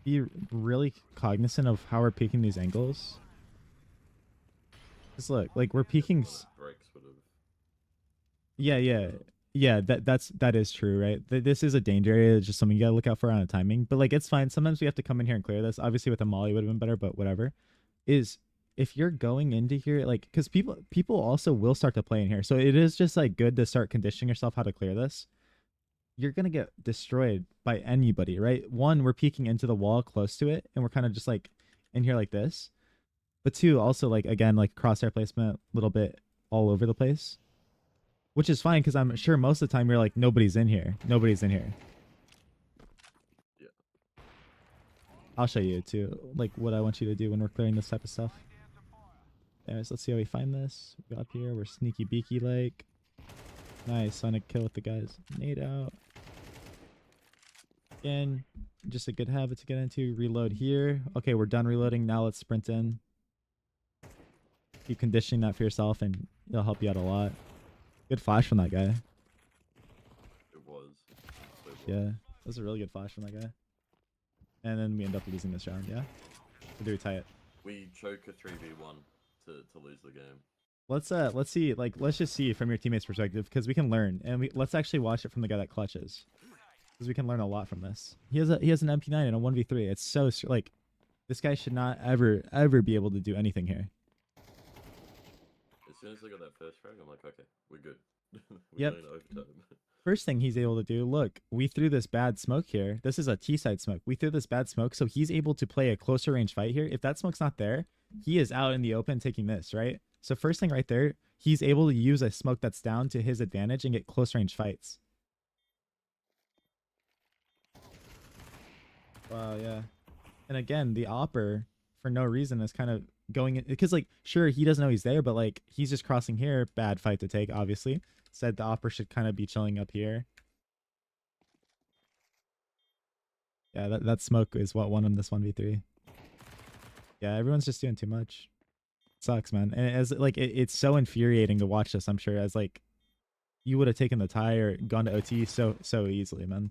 A: be really cognizant of how we're peeking these angles. Just look, like we're peeking.
B: Breaks would have.
A: Yeah. That is true, right? This is a danger area. It's just something you gotta look out for on a timing. But like, it's fine. Sometimes we have to come in here and clear this. Obviously, with a molly would have been better, but whatever. Is if you're going into here, like, because people also will start to play in here, so it is just like good to start conditioning yourself how to clear this. You're gonna get destroyed by anybody, right? One, we're peeking into the wall close to it, and we're kind of just like in here like this. But two, also like again, like crosshair placement, a little bit all over the place, which is fine because I'm sure most of the time you're like nobody's in here, nobody's in here.
B: Yeah.
A: I'll show you too, like what I want you to do when we're clearing this type of stuff. Anyways, let's see how we find this. We go up here, we're sneaky beaky like. Nice, Sonic kill with the guys. Nade out. Again, just a good habit to get into. Reload here. Okay, we're done reloading. Now let's sprint in. Keep conditioning that for yourself and it'll help you out a lot. Good flash from that guy.
B: It was. So
A: Yeah, that was a really good flash from that guy. And then we end up losing this round, yeah? Or do we tie it?
B: We choke a 3v1 to lose the game.
A: Let's see, like, let's just see from your teammate's perspective, because we can learn. And let's actually watch it from the guy that clutches. Because we can learn a lot from this. He has an MP9 and a 1v3. It's so, like, this guy should not ever be able to do anything here.
B: As soon as I got that first frag, I'm like, okay, we're good.
A: Yep.
B: Going overtime.
A: First thing he's able to do, look, we threw this bad smoke here. This is a T-side smoke. We threw this bad smoke, so he's able to play a closer range fight here. If that smoke's not there, he is out in the open taking this, right? So first thing right there, he's able to use a smoke that's down to his advantage and get close range fights. Wow, yeah. And again, the opper, for no reason, is kind of going in, because, like, sure, he doesn't know he's there, but, like, he's just crossing here. Bad fight to take, obviously. Said the opper should kind of be chilling up here. Yeah, that smoke is what won him this 1v3. Yeah, everyone's just doing too much. Sucks, man. And as like it's so infuriating to watch this, I'm sure, as like you would have taken the tie or gone to OT so easily, man.